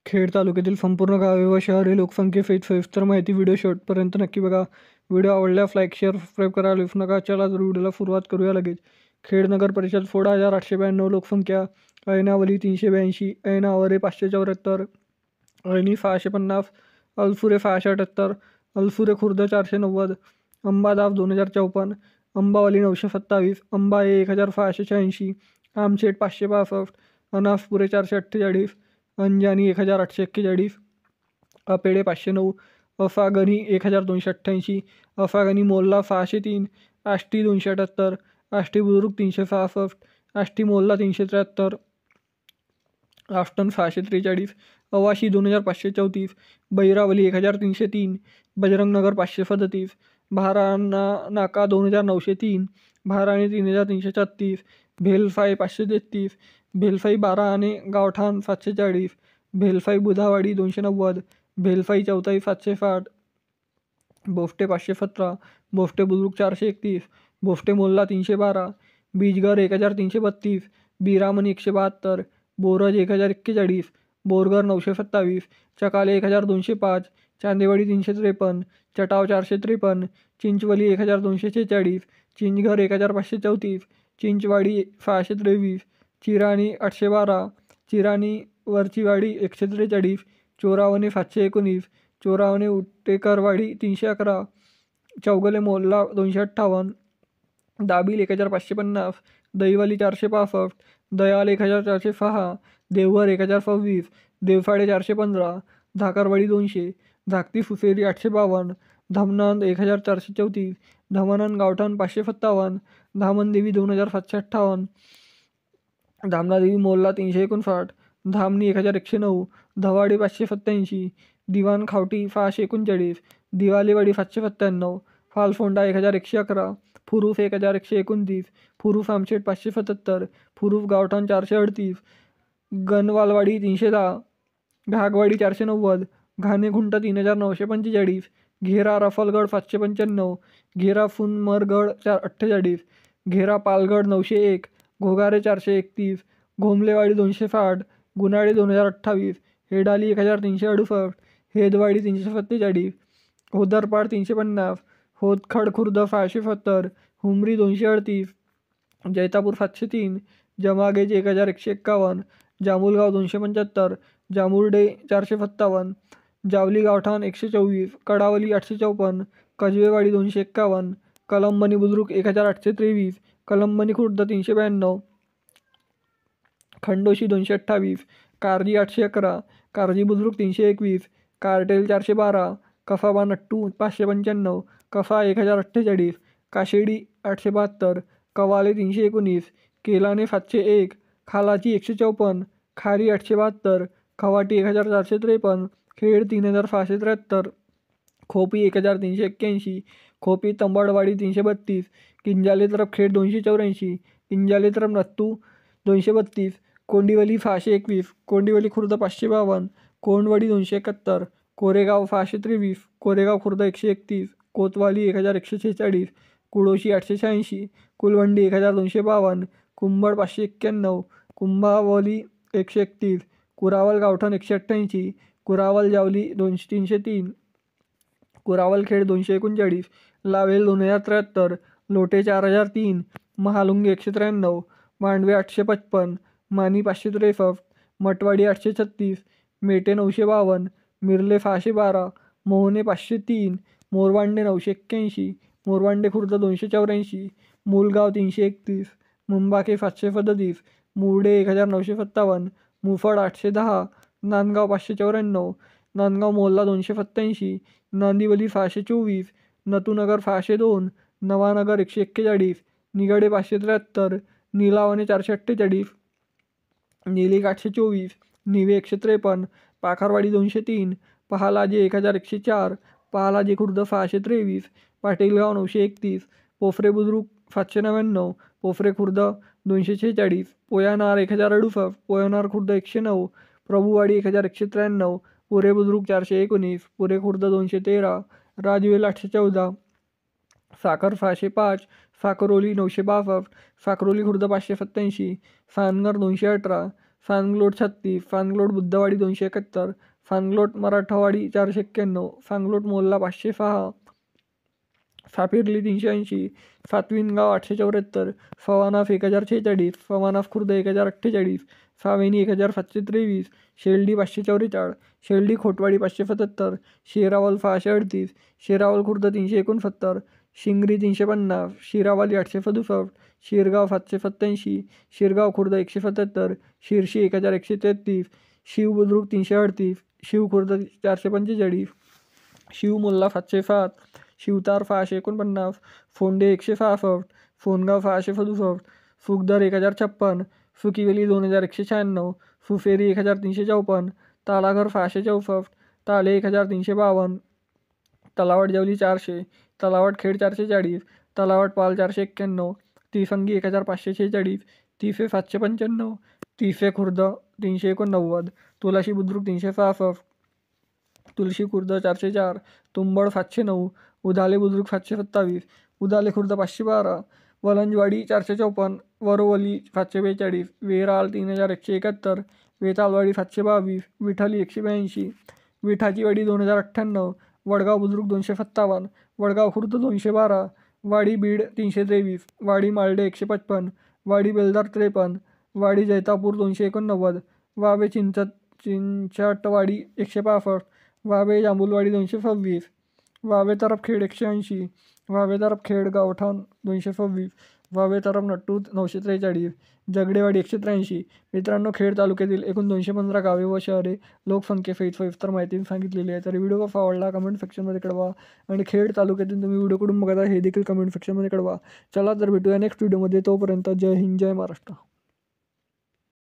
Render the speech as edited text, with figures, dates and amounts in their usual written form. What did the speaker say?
खेड तालुक्यातील संपूर्ण गावे व शहरे लोकसंख्येसहित सविस्तर माहिती व्हिडिओ शेवटपर्यंत नक्की बघा. व्हिडिओ आवडल्यास लाईक शेअर सबस्क्राईब करायला विसरू नका. चला तर व्हिडिओला सुरुवात करूया लगेच. खेड नगर परिषद 16,892 लोकसंख्या. ऐनावली 382, ऐनावरे 574, ऐनी 650, अलसुरे 678, अलसुरे खुर्द 490, अंबादाब 2054, अंबावली 927, अंबाये 1686, आमशेट 562, अनासपुरे 448, अंजानी 1841, अपेडे 509, अफागणी 1288, अफागणी मोल्ला 603, आष्टी 278, आष्टी बुद्रुक 366, आष्टी मोल्ला 373, आष्टन 643, अवाशी 2534, बैरावली 1303, बजरंगनगर 537, भाराणा नाका 2903, भाराणे 3336, भेलफाई 533, भेलफाई 12 आणि गावठाण 740, भेलफाई बुधावाडी 290, भेलफाई चौथाई 760, बोफ्टे 517, बोफ्टे बुद्रुक 431, बोफ्टे मोल्ला 312, बीजगर 1332, बीरामणी 172, बोरज 1041, बोरगर 927, चकाले 1205, चांदेवाडी 353, चटाव 453, चिंचवली 1246, चिंचघर 1534, चिंचवाडी 623, चिराणी 812, चिराणी वरचीवाडी 143, चोरावणे 719, चोरावणे उटेकरवाडी 311, चौगले मोल्ला 258, दाबिल 1550, दहिवली 465, दयाल 1406, देवघर 1026, देवफाडे 415, धाकरवाडी 200, धाकटी फुसेरी 852, धमनांद 1434, धमानंद गावठाण 557, धामणदेवी 2758, धामणादेवी मोल्ला 359, धामणी 1109, धवाडी 587, दिवाण खावटी 639, दिवालेवाडी 797, फालफोंडा 1111, फुरूफ 1129, फुरूफ आमशेट 577, फुरूफ गावठाण 438, गणवालवाडी 310, घागवाडी 490, घाणेखुंट 3945, घेरा रफलगड 595, घेरा फुनमरगड 48, घेरा पालगड 901, घोगारे 431, घोमलेवाडी 260, गुनाळे 2028, हेडाली 1368, हेदवाडी 347, होदरपाड 350, होतखड खुर्द 670, हुमरी 238, जैतापूर 703, जमागेज 1151, जामुलगाव 275, जामुर्डे 457, जावली गावठाण 124, कडावली 854, कजवेवाडी 251, कलंबनी बुद्रुक 1823, कलंबनी खुर्द 392, खंडोशी 228, कारजी 811, कारजी बुद्रुक 321, कारटेल 412, कफाबा नट्टू 595, कफा 1048, काशेडी 872, कवाले 319, केलाने 701, खालाची 154, खारी 872, खवाटी 1453, खेड 3673, खोपी 1381, खोपी तंबाडवाडी 332, किंजाले तरफ खेड 284, किंजाले तरफ नत्तू 232, कोंडिवली 621, कोंडिवली खुर्द 552, कोंडवाडी 271, कोरेगाव 623, कोरेगाव खुर्द 131, कोतवाली 1146, कुडोशी 886, कुलवंडी 1252, कुंभड 591, कुंभावली 131, कुरावल गावठाण 188, कुरावल जावली 303, कुरावल खेड 239, लावेल 2073, लोटे 4003, महालुंगे 193, मांडवे 855, मानी 563, मटवाडी 836, मेटे 952, मिरले 612, मोहने 503, मोरवांडे 981, मोरवांडे खुर्द 284, मूलगाव 331, मुंबाके 737, मुरडे 1957, मुफड 810, नांदगाव 594, नांदगाव मोल्ला 287, नांदिवली 624, नतुनगर 602, नवानगर 141, निगडे 573, निलावणे 448, निलिक 824, निवे 153, पाखारवाडी 203, पहालाजे 1104, पहालाजे खुर्द 623, पाटीलगाव 931, पोफरे बुद्रुक 799, पोफरे खुर्द 246, पोयानार 1068, पोयानार खुर्द 109, प्रभुवाडी 1193, पुरे बुद्रुक 419, पुरे खुर्द 213, राजवेल 814, साखर 605, साखरोली 962, साखरोली खुर्द 587, सानगर 218, फानगलोट 36, फानगलोट बुद्धवाडी 271, फानगलोट मराठवाडी 491, फानगलोट मोल्ला 506, फापिर्ली 380, फातविनगाव 874, फवानाफ 1046, फवानाफ खुर्द 1048, फावेनी 1723, शेलडी 544, शेलडी खोटवाडी 577, शेरावल 638, शेरावल खुर्द 369, शिंगरी 350, शिरावाली 867, शिरगाव 787, शिरगाव खुर्द 177, शिरशी 1133, शिव बुद्रुक 338, शिव खुर्द 445, शिव मोल्ला 707, शिवतार 649, फोंडे 166, फोनगाव 667, फुगदर 1056, फुकिवेली 2196, फुफेरी 1354, तालाघर 664, ताले 1352, तलावट जेवली 400, तलावट खेड 440, तलावट पाल 491, तिफंगी 1546, तिफे 795, तिफे खुर्द 389, तुळशी बुद्रुक 366, तुळशी खुर्द 404, तुंबड 709, उधाले बुद्रुक 727, उधाले खुर्द 512, वलंजवाडी 454, वरोवली 742, वेराळ 3171, वेताळवाडी 722, विठाली 182, विठाची वाडी 2098, वडगाव बुद्रुक 257, वडगाव खुर्द 212, वाडी बीड 323, वाडी मालडे 155, वाडी बेलदार 53, वाडी जैतापूर 289, वावे चिंचाटवाडी 165, वावे जांभुलवाडी 226, वावे तरफखेड 180, वावे तरफखेड गावठाण 226, वावे तरफ नट्टू 943, जगडेवाडी 183. मित्रांनो, खेड तालुक्यातील एकूण 215 गावे व शहरे लोकसंख्येसहित सविस्तर माहिती सांगितलेली आहे. तर व्हिडिओ कसा आवडला कमेंट सेक्शनमध्ये कळवा आणि खेड तालुक्यातील तुम्ही व्हिडिओ कुठून बघता हे देखील कमेंट सेक्शनमध्ये कळवा. चला तर भेटूया नेक्स्ट व्हिडिओमध्ये. तोपर्यंत जय हिंद, जय महाराष्ट्र.